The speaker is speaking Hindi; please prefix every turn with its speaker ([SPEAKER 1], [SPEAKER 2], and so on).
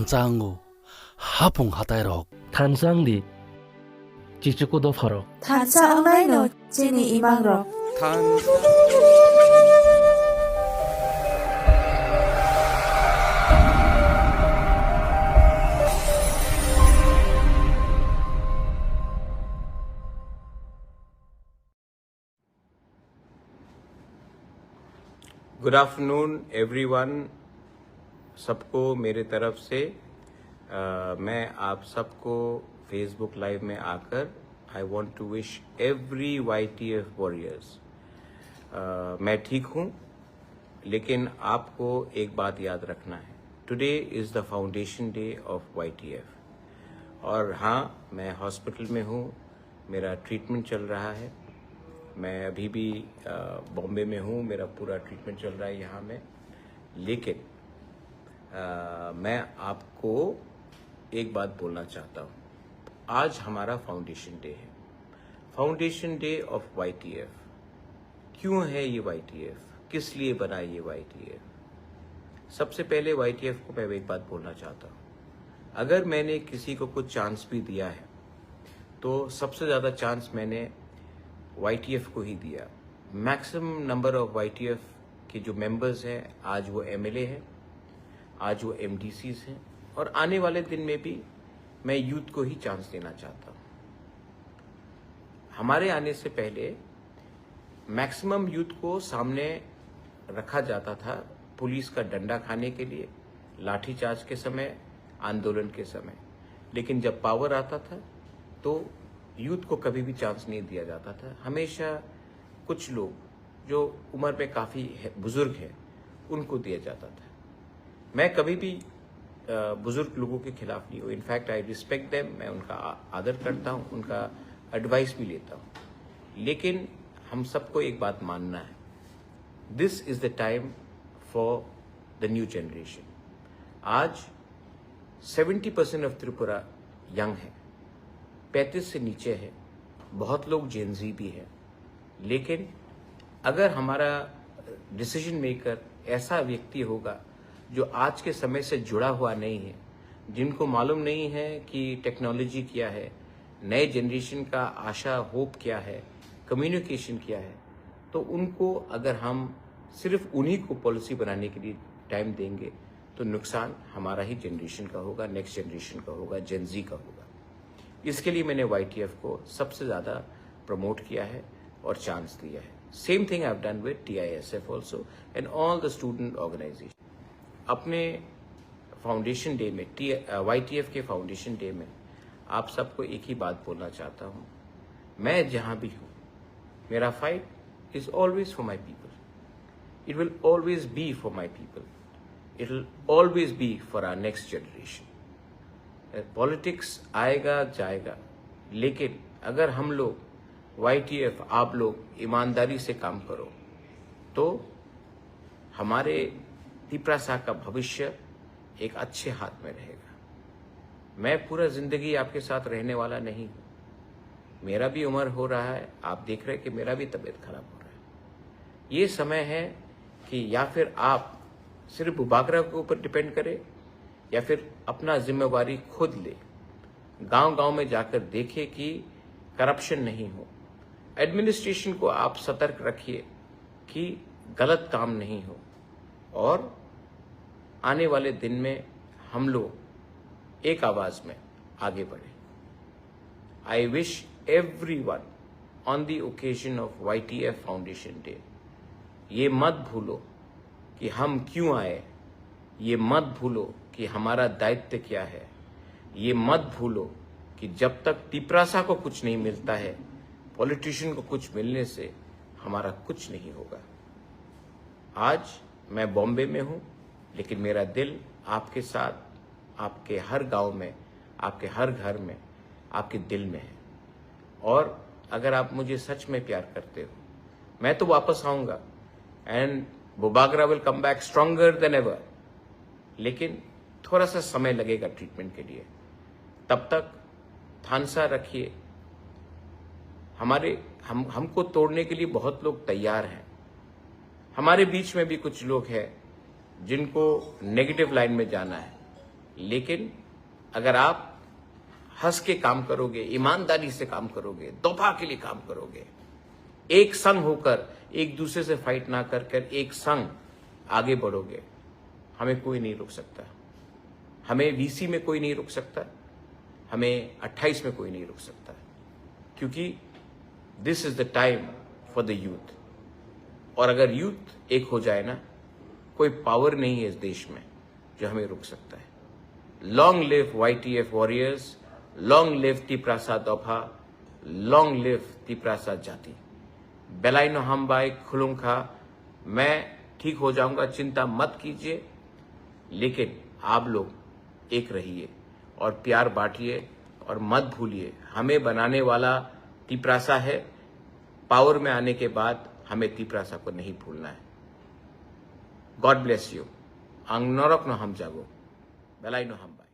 [SPEAKER 1] 단장고 하풍 하다이록
[SPEAKER 2] 탄상디 지치고도 파로
[SPEAKER 3] 단사 엉라이노 제니 이망로
[SPEAKER 4] गुड आफ्टरनून एवरीवन, सबको मेरे तरफ से मैं आप सबको फेसबुक लाइव में आकर I want to wish every YTF warriors. मैं ठीक हूँ, लेकिन आपको एक बात याद रखना है, today is the foundation day of YTF। और हाँ, मैं हॉस्पिटल में हूँ, मेरा ट्रीटमेंट चल रहा है। मैं अभी भी बॉम्बे में हूँ, मेरा पूरा ट्रीटमेंट चल रहा है यहाँ में। लेकिन मैं आपको एक बात बोलना चाहता हूँ। आज हमारा फाउंडेशन डे है, फाउंडेशन डे ऑफ YTF। क्यों है ये YTF, किस लिए बना ये YTF? सबसे पहले YTF को मैं एक बात बोलना चाहता हूँ। अगर मैंने किसी को कुछ चांस भी दिया है तो सबसे ज़्यादा चांस मैंने YTF को ही दिया। मैक्सिमम नंबर ऑफ YTF के जो मेंबर्स हैं, आज वो MLA हैं, आज वो MDCs हैं, और आने वाले दिन में भी मैं यूथ को ही चांस देना चाहता हूँ। हमारे आने से पहले मैक्सिमम यूथ को सामने रखा जाता था पुलिस का डंडा खाने के लिए, लाठीचार्ज के समय, आंदोलन के समय। लेकिन जब पावर आता था तो यूथ को कभी भी चांस नहीं दिया जाता था। हमेशा कुछ लोग जो उम्र में काफ़ी बुजुर्ग हैं उनको दिया जाता था। मैं कभी भी बुजुर्ग लोगों के खिलाफ नहीं हूँ। इनफैक्ट आई रिस्पेक्ट देम, मैं उनका आदर करता हूँ, उनका एडवाइस भी लेता हूँ। लेकिन हम सबको एक बात मानना है, this is the time for the new generation. आज 70% ऑफ त्रिपुरा यंग है, 35 से नीचे है, बहुत लोग जेनजी भी है। लेकिन अगर हमारा डिसीजन मेकर ऐसा व्यक्ति होगा जो आज के समय से जुड़ा हुआ नहीं है, जिनको मालूम नहीं है कि टेक्नोलॉजी क्या है, नए जनरेशन का आशा होप क्या है, कम्युनिकेशन क्या है, तो उनको अगर हम सिर्फ उन्हीं को पॉलिसी बनाने के लिए टाइम देंगे तो नुकसान हमारा ही जनरेशन का होगा, नेक्स्ट जनरेशन का होगा, जेनजी का होगा। इसके लिए मैंने YTF को सबसे ज़्यादा प्रमोट किया है और चांस दिया है। Same thing I have done with TISF also and all the student organisation. अपने फाउंडेशन डे में, YTF के फाउंडेशन डे में आप सबको एक ही बात बोलना चाहता हूँ, मैं जहाँ भी हूँ, मेरा fight is always for my people, it will always be for my people, it will always be for our next generation. Politics आएगा जाएगा, लेकिन अगर हम लोग YTF, आप लोग ईमानदारी से काम करो तो हमारे तिपरासा का भविष्य एक अच्छे हाथ में रहेगा। मैं पूरा जिंदगी आपके साथ रहने वाला नहीं हूँ, मेरा भी उम्र हो रहा है, आप देख रहे हैं कि मेरा भी तबीयत खराब हो रहा है। ये समय है कि या फिर आप सिर्फ बुबागरा के ऊपर डिपेंड करें या फिर अपना जिम्मेवारी खुद ले, गांव गांव में जाकर देखें कि करप्शन नहीं हो। एडमिनिस्ट्रेशन को आप सतर्क रखिए कि गलत काम नहीं हो, और आने वाले दिन में हम लोग एक आवाज में आगे बढ़े। I wish everyone on the occasion of YTF foundation day, ये मत भूलो कि हम क्यों आए, ये मत भूलो कि हमारा दायित्व क्या है, ये मत भूलो कि जब तक तिपरासा को कुछ नहीं मिलता है, पॉलिटिशियन को कुछ मिलने से हमारा कुछ नहीं होगा। आज मैं बॉम्बे में हूँ, लेकिन मेरा दिल आपके साथ, आपके हर गांव में, आपके हर घर में, आपके दिल में है। और अगर आप मुझे सच में प्यार करते हो, मैं तो वापस आऊँगा and Bubagra will come back stronger than ever. लेकिन थोड़ा सा समय लगेगा ट्रीटमेंट के लिए। तब तक थानसा रखिए। हमको तोड़ने के लिए बहुत लोग तैयार हैं। हमारे बीच में भी कुछ लोग हैं जिनको नेगेटिव लाइन में जाना है, लेकिन अगर आप हंस के काम करोगे, ईमानदारी से काम करोगे, दोफा के लिए काम करोगे, एक संग होकर, एक दूसरे से फाइट ना कर कर एक संग आगे बढ़ोगे, हमें कोई नहीं रोक सकता। हमें वीसी में कोई नहीं रोक सकता, हमें 28 में कोई नहीं रोक सकता, क्योंकि this is the time for the youth. और अगर यूथ एक हो जाए ना, कोई पावर नहीं है इस देश में जो हमें रोक सकता है। Long live YTF warriors, long live Tiprasa दोफा, लॉन्ग लिव तिप्रासा जाति। बेलाइनो हमबाई खुलुंखा। मैं ठीक हो जाऊंगा, चिंता मत कीजिए, लेकिन आप लोग एक रहिए और प्यार बांटिए और मत भूलिए, हमें बनाने वाला तिप्रासा है। पावर में आने के बाद हमें तिप्रासा को नहीं भूलना है। God bless you. अंग नरक न हम जागो, बेलाई न हम बाई।